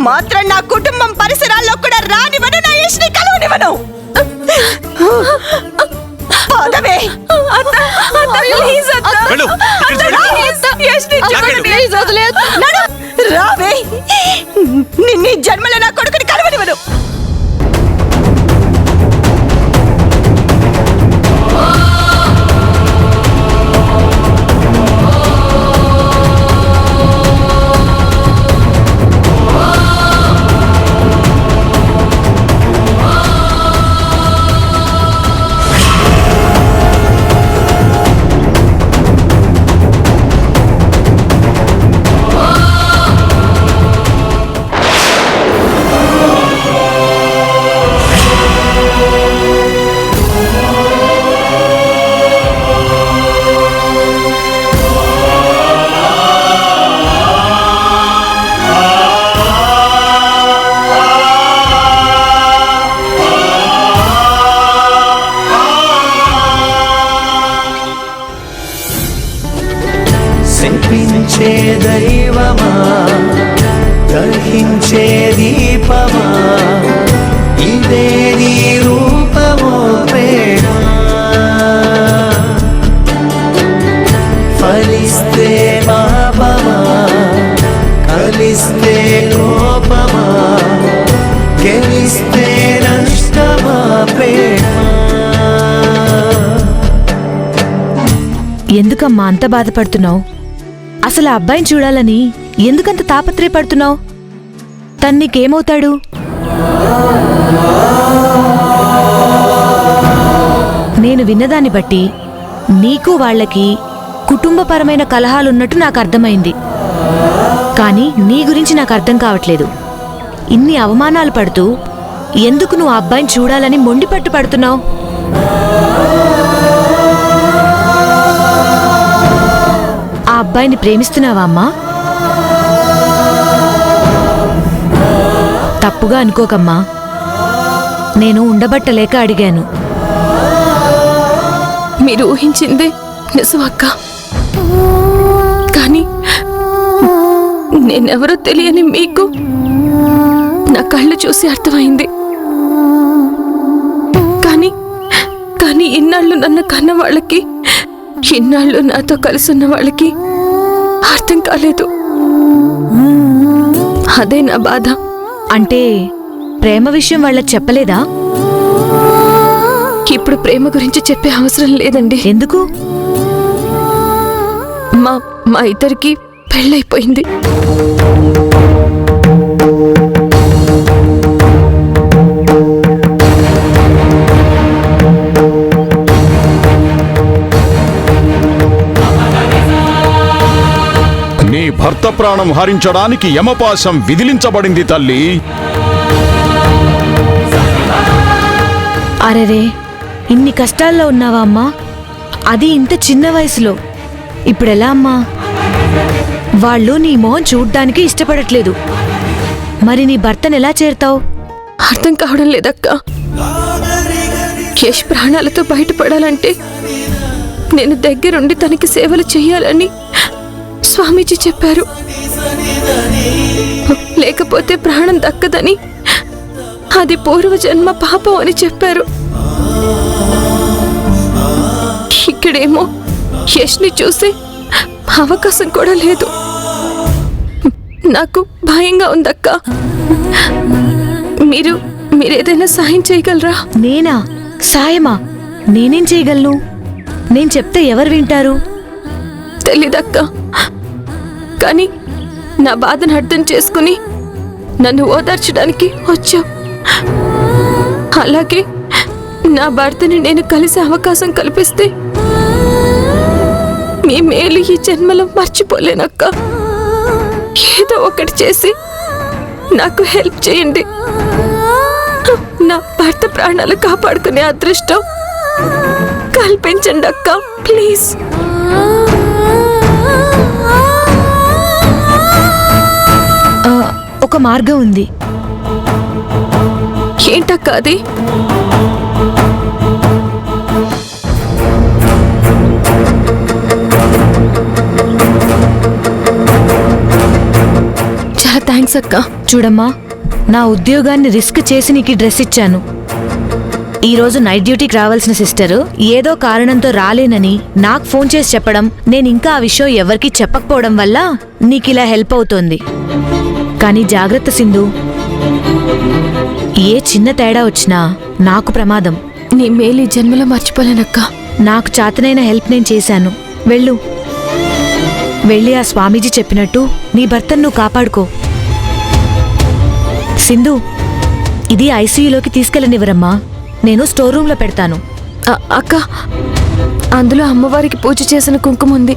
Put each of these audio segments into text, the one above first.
మాత్రం నా కుటుంబం పరిసరాల్లో కూడా రానివ్వను, నా యష్ని కలవనివ్వను. పదవే. రావే, నీ జన్మలో నా కొడుకుని కలవనివ్వను. శిల్పించే దైవమా, దహించే దీపమా, ఇదే నీ రూపమో ప్రేమ. ఫలిస్తే పాపమా, కలిస్తే లోపమా, గెలిస్తే నష్టమా ప్రేమ. ఎందుకమ్మా అంత బాధపడుతున్నావు? అసలు ఆ అబ్బాయిని చూడాలని ఎందుకంత తాపత్రయపడుతున్నావు? తను నీకేమవుతాడు? నేను విన్నదాన్ని బట్టి నీకు వాళ్ళకి కుటుంబపరమైన కలహాలున్నట్టు నాకు అర్థమైంది. కానీ నీ గురించి నాకు అర్థం కావట్లేదు. ఇన్ని అవమానాలు పడుతూ ఎందుకు నువ్వు ఆ అబ్బాయిని చూడాలని మొండిపట్టు పడుతున్నావు? ఆ అబ్బాయిని ప్రేమిస్తున్నావా అమ్మా? తప్పుగా అనుకోకమ్మా, నేను ఉండబట్టలేక అడిగాను. మీరు ఊహించిందే నిజం అక్క. కానీ నేనెవరో తెలియని మీకు నా కళ్ళు చూసి అర్థమైంది. కానీ ఇన్నాళ్ళు నన్ను కన్న వాళ్ళకి, ఇన్నాళ్ళు నాతో కలిసున్న వాళ్ళకి అర్థం కాలేదు. అదే నా బాధ. అంటే ప్రేమ విషయం వాళ్ళకి చెప్పలేదా? ఇప్పుడు ప్రేమ గురించి చెప్పే అవసరం లేదండి. ఎందుకు? మా ఇద్దరికి పెళ్ళైపోయింది. నీ భర్త ప్రాణం హరించడానికి యమపాశం విధిలించబడింది తల్లి. అరెరే, ఇన్ని కష్టాల్లో ఉన్నావా అమ్మా? అది ఇంత చిన్న వయసులో. ఇప్పుడెలా అమ్మా? వాళ్ళు నీ మొహం చూడ్డానికి ఇష్టపడట్లేదు. మరి నీ భర్తను ఎలా చేరుతావు? అర్థం కావడం లేదక్క. యష్ ప్రాణాలతో బయటపడాలంటే నేను దగ్గరుండి తనకి సేవలు చెయ్యాలని స్వామీజీ చెప్పారు. లేకపోతే ప్రాణం దక్కదని, అది పూర్వజన్మ పాపం అని చెప్పారు. ఇక్కడేమో యష్ని చూసే అవకాశం కూడా లేదు. నాకు భయంగా ఉందక్క. మీరేదైనా సాయం చేయగలరా? నేనా? సాయమా? నేనేం చేయగలను? నేను చెప్తే ఎవరు వింటారు? తెలీదక్క. కానీ నా బాధను అర్థం చేసుకుని నన్ను ఓదార్చడానికి వచ్చావు. అలాగే నా భర్తని నేను కలిసే అవకాశం కల్పిస్తే మీ మేలు ఈ జన్మలో మర్చిపోలేనక్క. ఏదో ఒకటి చేసి నాకు హెల్ప్ చేయండి. నా భర్త ప్రాణాలు కాపాడుకునే అదృష్టం కల్పించండి అక్క, ప్లీజ్. ఒక మార్గం ఉంది. ఏంటక్క అది? చాలా థ్యాంక్స్ అక్క. చూడమ్మా, నా ఉద్యోగాన్ని రిస్క్ చేసి నీకు ఈ డ్రెస్ ఇచ్చాను. ఈరోజు నైట్ డ్యూటీకి రావాల్సిన సిస్టరు ఏదో కారణంతో రాలేనని నాకు ఫోన్ చేసి చెప్పడం, నేను ఇంకా ఆ విషయం ఎవరికీ చెప్పకపోవడం వల్ల నీకిలా హెల్ప్ అవుతోంది. కానీ జాగ్రత్త సింధు, ఏ చిన్న తేడా వచ్చినా నాకు ప్రమాదం. నీ మేలు ఈ జన్మలో మర్చిపోలేనక్క. నాకు చాతనైన హెల్ప్ నేను చేశాను. వెళ్ళు, వెళ్ళి ఆ స్వామీజీ చెప్పినట్టు నీ భర్తను నువ్వు కాపాడుకో. సింధు, ఇది ఐసీయూలోకి తీసుకెళ్ళనివ్వరమ్మా, నేను స్టోర్ రూమ్లో పెడతాను. అక్క, అందులో అమ్మవారికి పూజ చేసిన కుంకుమ ఉంది.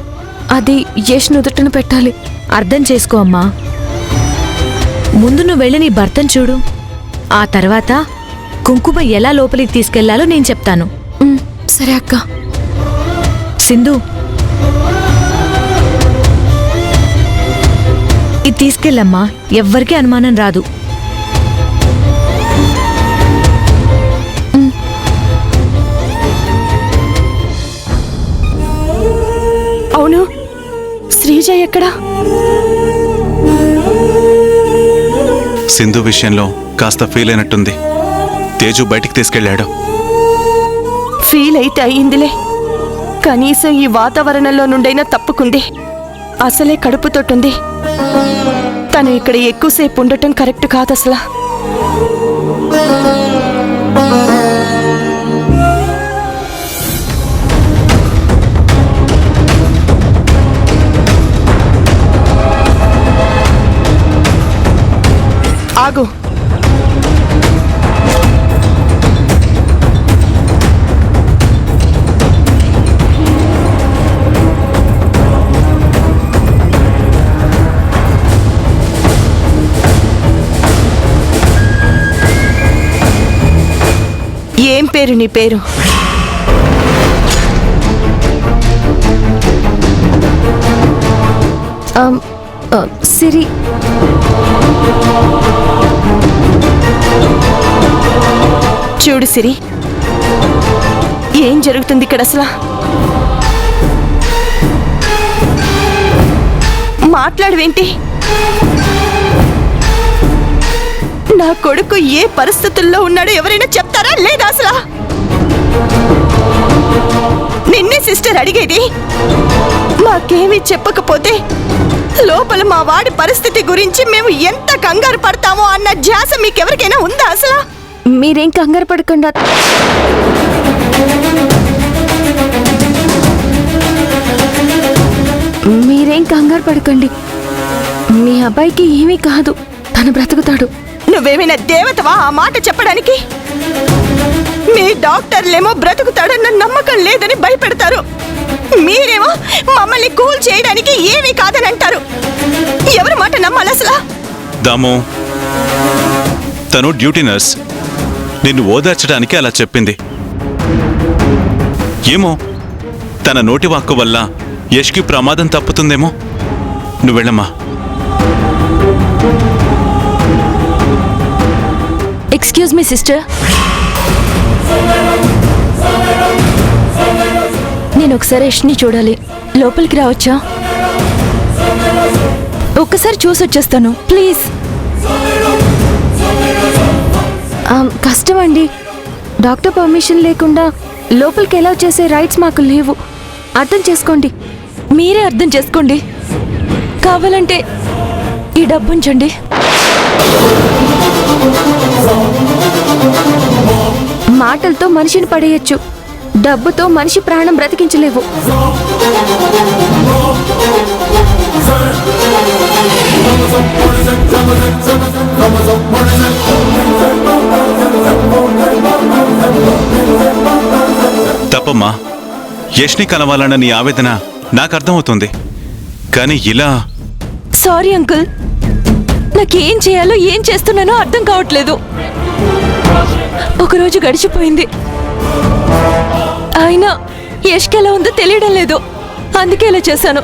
అది యష్ నుదుటను పెట్టాలి. అర్థం చేసుకో అమ్మా. ముందు నువ్వు వెళ్ళి నీ భర్తను చూడు. ఆ తర్వాత కుంకుమ ఎలా లోపలికి తీసుకెళ్లాలో నేను చెప్తాను. సరే అక్క. సింధు, ఇది తీసుకెళ్ళమ్మా, ఎవ్వరికీ అనుమానం రాదు. అవును, శ్రీజ ఎక్కడా? సింధు విషయంలో కాస్త ఫీల్ అయినట్టుంది. తేజు బయటికి తీసుకెళ్లాడు. ఫీల్ అయితే అయ్యిందిలే, కనీసం ఈ వాతావరణంలో నుండైనా తప్పుకుంది. అసలే కడుపుతోటుంది. తను ఇక్కడ ఎక్కువసేపు ఉండటం కరెక్ట్ కాదు అసలు. ఆగు. ఏం పేరు నీ పేరు? సిరి. చూడు సిరి, ఏం జరుగుతుంది ఇక్కడ అసలు? మాట్లాడవేంటి? నా కొడుకు ఏ పరిస్థితుల్లో ఉన్నాడో ఎవరైనా చెప్తారా లేదా అసలు? నిన్నే సిస్టర్ అడిగేది. మాకేమీ చెప్పకపోతే లోపల మా వాడి పరిస్థితి గురించి మేము ఎంత కంగారు పడతామో అన్న ధ్యాస మీకెవరికైనా ఉందా అసలు? మీరేం కంగారు పడకుండా. మీరేం కంగారు పడకండి. మీ అబ్బాయికి ఏమీ కాదు, తను బ్రతుకుతాడు. నువ్వేమైనా దేవతవా ఆ మాట చెప్పడానికి? మీ డాక్టర్లేమో బ్రతుకుతాడన్న నమ్మకం లేదని భయపెడతారు. మీరేమో మమ్మల్ని కూల్ చేయడానికి ఏమీ కాదని అంటారు. ఎవరి మాట నమ్మాలి అసలు? దాము, తను డ్యూటీ నర్స్, నిన్ను ఓదార్చడానికి అలా చెప్పింది. ఏమో, తన నోటి వాక్కు వల్ల యష్కి ప్రమాదం తప్పుతుందేమో. నువ్వెళ్ళమ్మా. ఎక్స్క్యూజ్ మీ సిస్టర్, నేను ఒకసారి యష్ని చూడాలి. లోపలికి రావచ్చా? ఒక్కసారి చూసి వచ్చేస్తాను ప్లీజ్. కష్టం అండి, డాక్టర్ పర్మిషన్ లేకుండా లోపలికి ఎలా చేసే రైట్స్ మాకు లేవు. అర్థం చేసుకోండి, మీరే అర్థం చేసుకోండి. కావాలంటే ఈ డబ్బు ఉంచండి. మాటలతో మనిషిని పడేయచ్చు, డబ్బుతో మనిషి ప్రాణం బ్రతికించలేవు. తప్పమ్మా, యష్ని కలవాలన్న నీ ఆవేదన నాకు అర్థమవుతుంది. కానీ ఇలా... సారీ అంకుల్, నాకేం చేయాలో ఏం చేస్తున్నానో అర్థం కావట్లేదు. ఒకరోజు గడిచిపోయింది, అయినా యష్కి ఎలా ఉందో తెలియడం లేదు. అందుకే ఇలా చేశాను.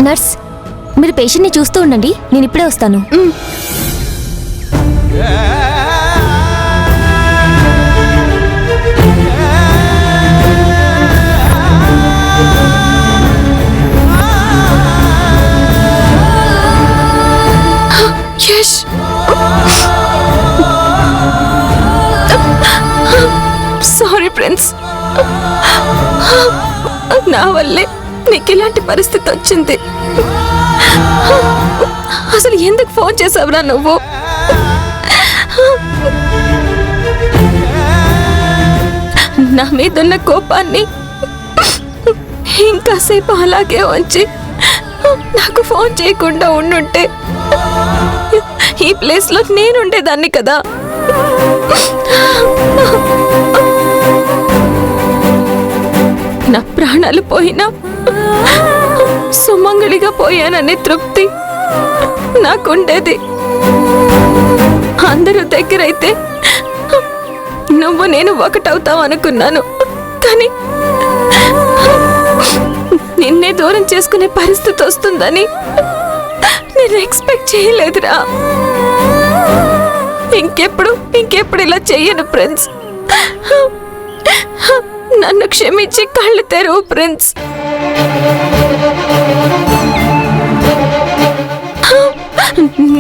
నర్స్, మీరు పేషెంట్ని చూస్తూ ఉండండి, నేను ఇప్పుడే వస్తాను. యష్, సారీ ప్రిన్స్, నా వల్లే నీకు ఇలాంటి పరిస్థితి వచ్చింది. అసలు ఎందుకు ఫోన్ చేసావురా నువ్వు? నా మీదున్న కోపాన్ని ఇంకాసేపు అలాగే ఉంచి నాకు ఫోన్ చేయకుండా ఉండుంటే ఈ ప్లేస్ లో నేనుండేదాన్ని కదా. నా ప్రాణాలు పోయినా సుమంగళిగా పోయాననే తృప్తి నాకుండేది. అందరూ దగ్గరైతే నువ్వు నేను ఒకటవుతావు అనుకున్నాను, కానీ నిన్నే దూరం చేసుకునే పరిస్థితి వస్తుందని నేను ఎక్స్పెక్ట్ చేయలేదురా. ఇంకెప్పుడు ఇలా చెయ్యను ప్రిన్స్. నన్ను క్షమించి కళ్ళు తెరువు ప్రిన్స్.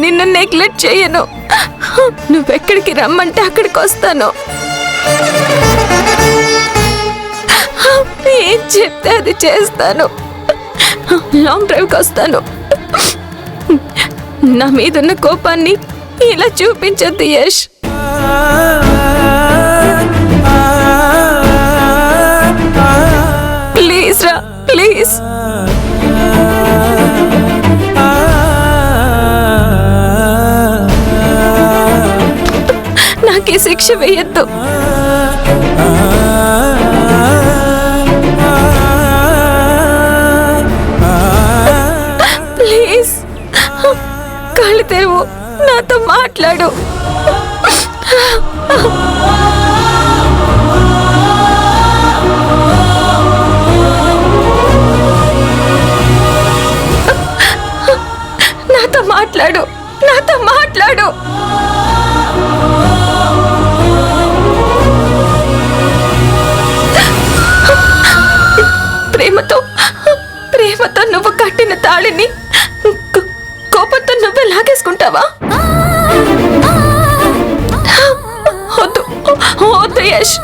నిన్ను నెగ్లెక్ట్ చేయను. నువ్వెక్కడికి రమ్మంటే అక్కడికి వస్తాను. ఏం చెప్తే అది చేస్తాను. లాంగ్ డ్రైవ్కి వస్తాను. నా మీదున్న కోపాన్ని ఇలా చూపించొద్దు యష్. ప్లీజ్ రా, ప్లీజ్. నాకే శిక్ష వేయద్దు. ప్లీజ్ కళ్ళు తెరువు, నాతో మాట్లాడు. నాతో మాట్లాడు, నాతో మాట్లాడు. ప్రేమతో నువ్వు కట్టిన తాళిని కోపంతో నువ్వే లాగేసుకుంటావా? వద్దు యష్,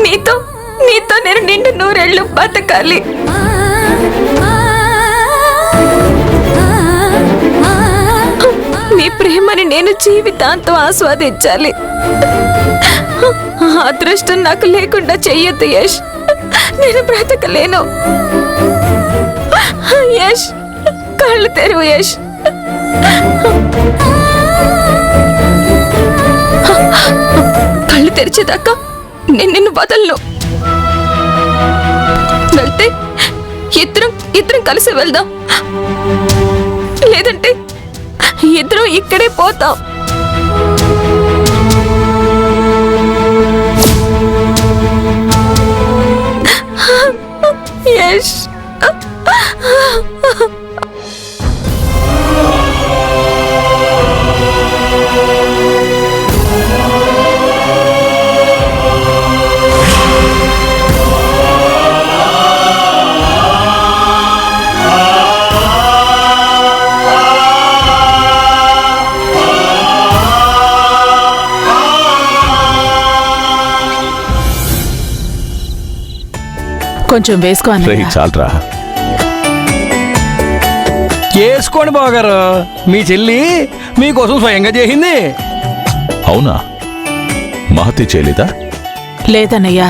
నీతో నేను నిండు 100 ఏళ్ళు బతకాలి. నీ ప్రేమని నేను జీవితాంతం ఆస్వాదించాలి. అదృష్టం నాకు లేకుండా చెయ్యొద్దు యష్, నేను బ్రతకలేను. యష్, కళ్ళు తెరువు యష్. కళ్ళు తెరిచేదాకా నేను నిన్ను వదలను. వెళ్తే ఇద్దరం కలిసి వెళ్దాం, లేదంటే ఇద్దరం ఇక్కడే పోతాం. యష్, కొంచెం వేసుకో అన్నయ్య. చాలరా, చేసుకోండి బావగారు, మీ చెల్లి మీకోసం స్వయంగా చేసింది. అవునా? మహతి చేయలేదా? లేదన్నయ్యా,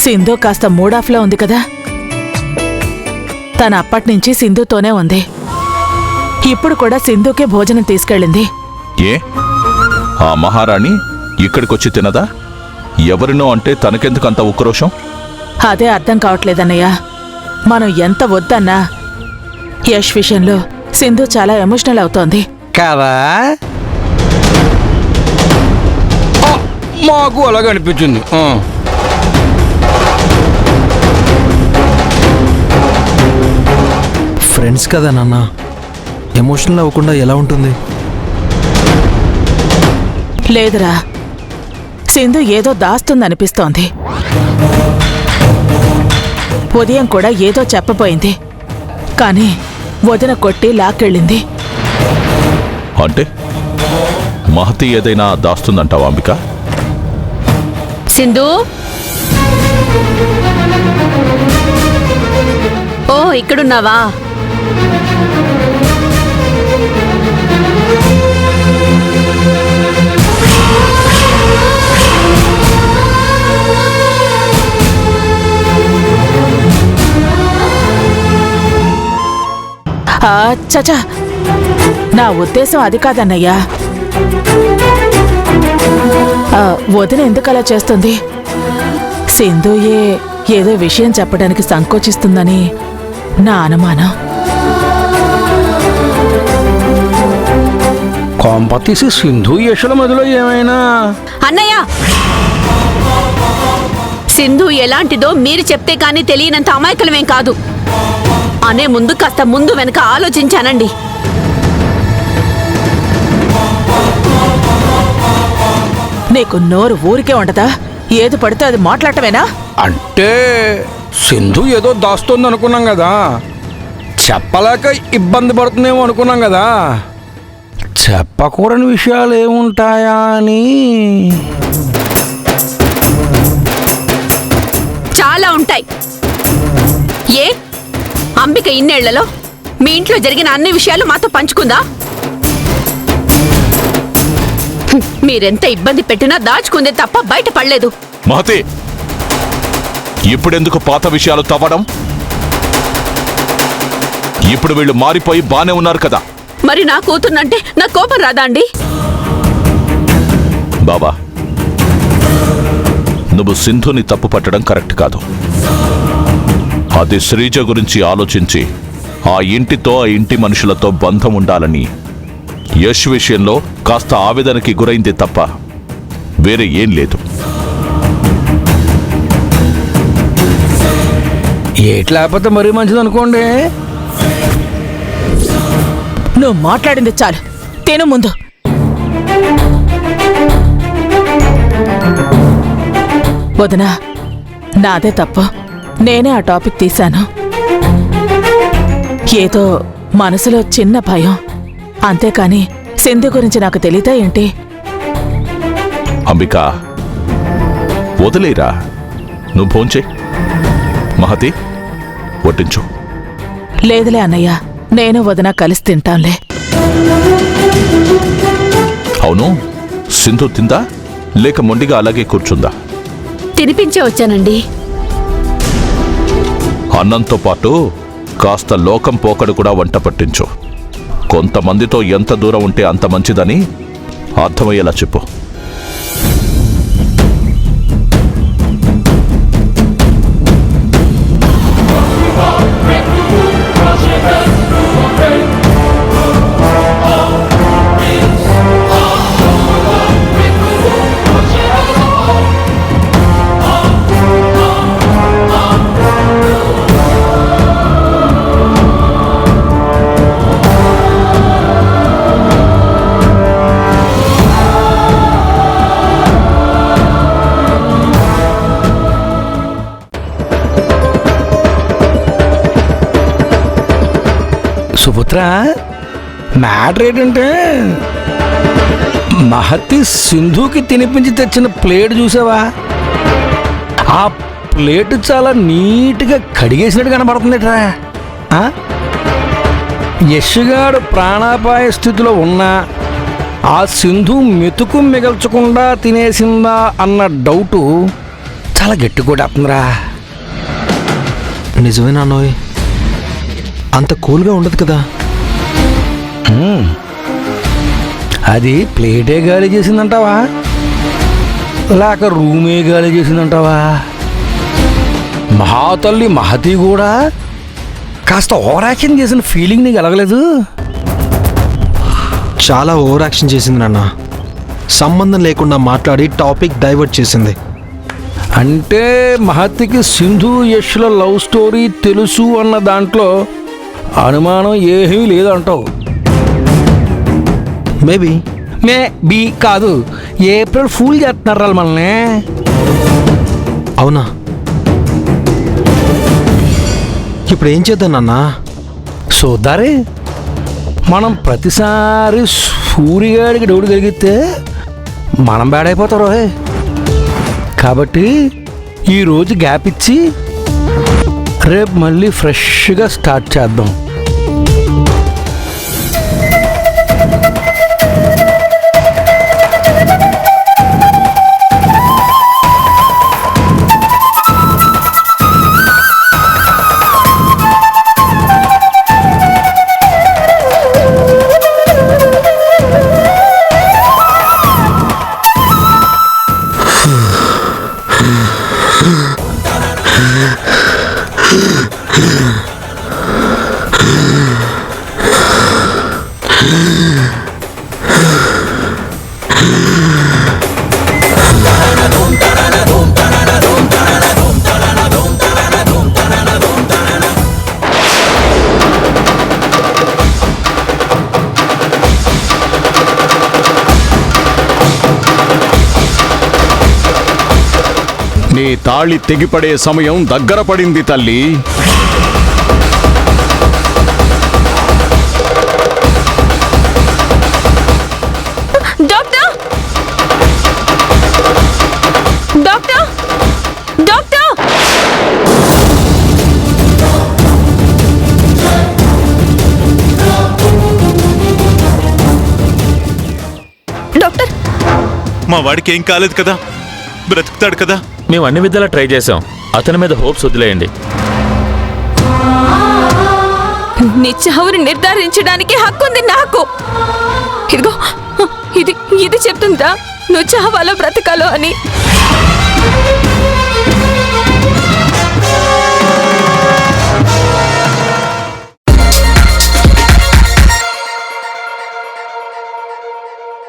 సింధు కాస్త మూడాఫ్లో ఉంది కదా, తన అప్పటినుంచి సింధుతోనే ఉంది. ఇప్పుడు కూడా సింధుకే భోజనం తీసుకెళ్ళింది. ఏ ఆ మహారాణి ఇక్కడికొచ్చి తినదా? ఎవరినో అంటే తనకెందుకు అంత ఉక్రోషం? అదే అర్థం కావట్లేదన్నయ్యా. మనం ఎంత వద్దన్నా యష్ విషయంలో సింధు చాలా ఎమోషనల్ అవుతోంది కదా? మాకు అలాగ అనిపించింది. ఫ్రెండ్స్ కదా నాన్న, ఎమోషనల్ అవ్వకుండా ఎలా ఉంటుంది? లేదురా, సింధు ఏదో దాస్తుందనిపిస్తోంది. ఉదయం కూడా ఏదో చెప్పబోయింది, కానీ వదిన కొట్టి లాక్కెళ్ళింది. అంటే మహతి ఏదైనా దాస్తుందంటావా అంబిక? సింధు, ఓ ఇక్కడున్నావా? చచా, నా ఉద్దేశం అది కాదన్నయ్యా. వదిన ఎందుకలా చేస్తుంది? సింధుయే ఏదో విషయం చెప్పడానికి సంకోచిస్తుందని నా అనుమానం. కొంప తీసి సింధు యశుల మధ్యలో ఏమైనా? అన్నయ్య, సింధు ఎలాంటిదో మీరు చెప్తే కానీ తెలియనంత అమాయకులమేం కాదు. అనే ముందు కాస్త ముందు వెనక ఆలోచించానండి. నీకు నోరు ఊరికే ఉండదా? ఏది పడితే అది మాట్లాడటమేనా? అంటే సింధు ఏదో దాస్తోంది అనుకున్నాం కదా, చెప్పలేక ఇబ్బంది పడుతుందేమో అనుకున్నాం కదా. చెప్పకూడని విషయాలు ఏముంటాయా అని. చాలా ఉంటాయి. ఏ అంబిక ఇన్నేళ్లలో మీ ఇంట్లో జరిగిన అన్ని విషయాలు మాతో పంచుకుందా? మీరెంత ఇబ్బంది పెట్టినా దాచుకుందే తప్ప బయట పడలేదు. మహతి, ఇప్పుడెందుకు పాత విషయాలు తవ్వడం? ఇప్పుడు వీళ్ళు మారిపోయి బానే ఉన్నారు కదా. మరి నా కూతుర్నంటే నా కోపం రాదా అండి? బాబా, నువ్వు సింధుని తప్పు పట్టడం కరెక్ట్ కాదు. అది శ్రీజ గురించి ఆలోచించి ఆ ఇంటితో ఆ ఇంటి మనుషులతో బంధం ఉండాలని యశ్ విషయంలో కాస్త ఆవేదనకి గురైంది తప్ప వేరే ఏం లేదు. ఏటి లేకపోతే మరీ మంచిది అనుకోండి. నువ్వు మాట్లాడింది చాలు, తిను ముందు. వదినా, నాదే తప్పు. నేనే ఆ టాపిక్ తీశాను. ఏదో మనసులో చిన్న భయం, అంతేకాని సింధు గురించి నాకు తెలీదా ఏంటి? అంబిక, వదిలేరా, నువ్వు భోంచేయ్. మహతి, వడ్డించు. లేదులే అన్నయ్య, నేను వదిన కలిసి తింటాంలే. అవును, సింధు తిందా లేక మొండిగా అలాగే కూర్చుందా? తినిపించే వచ్చానండి. అన్నంతో పాటు కాస్త లోకం పోకడు కూడా వంట పట్టించు. కొంతమందితో ఎంత దూరం ఉంటే అంత మంచిదని అర్థమయ్యేలా చెప్పు. సుపుత్ర, మ్యాటర్ ఏంటంటే మహతి సింధుకి తినిపించి తెచ్చిన ప్లేట్ చూసావా? ఆ ప్లేట్ చాలా నీట్గా కడిగేసినట్టు కనబడుతుందిట్రా. యశ్గాడు ప్రాణాపాయ స్థితిలో ఉన్నా ఆ సింధు మెతుకు మిగల్చకుండా తినేసిందా అన్న డౌటు చాలా గట్టి కొట్టేస్తుందిరా. నిజమే నాన్నోయ్, అంత కూల్గా ఉండదు కదా. అది ప్లేటే గాలి చేసిందంటావా లేక రూమే గాలి చేసిందంటావా? మహాతల్లి మహతి కూడా కాస్త ఓవర్ యాక్షన్ చేసిన ఫీలింగ్ నీకు కలగలేదు? చాలా ఓవర్ యాక్షన్ చేసింది నాన్న. సంబంధం లేకుండా మాట్లాడి టాపిక్ డైవర్ట్ చేసింది. అంటే మహతికి సింధు యష్ల లవ్ స్టోరీ తెలుసు అన్న దాంట్లో అనుమానం ఏమీ లేదంటావు. మేబీ. మే బి కాదు, ఏప్రిల్ ఫూల్ చేస్తున్నారు మనల్ని. అవునా? ఇప్పుడు ఏం చేద్దాం నాన్న? చూద్దారే, మనం ప్రతిసారి సూర్యగాడికి డౌట్ కలిగితే మనం బేడైపోతారు. కాబట్టి ఈరోజు గ్యాప్ ఇచ్చి రేపు మళ్ళీ ఫ్రెష్గా స్టార్ట్ చేద్దాం. నీ తాళి తెగిపడే సమయం దగ్గర పడింది తల్లి. డాక్టర్! డాక్టర్! డాక్టర్! డాక్టర్, మా వాడికి ఏం కాలేదు కదా, బ్రతుకుతాడు కదా. మేము అన్ని విధాలా ట్రై చేసాం. అతని మీద హోప్స్ వదిలేయండి. నీ చావుని నిర్ధారించడానికి హక్కుంది నాకు. ఇదిగో, ఇది చెప్తుందా నువ్వు చావాలో బ్రతకాలో అని.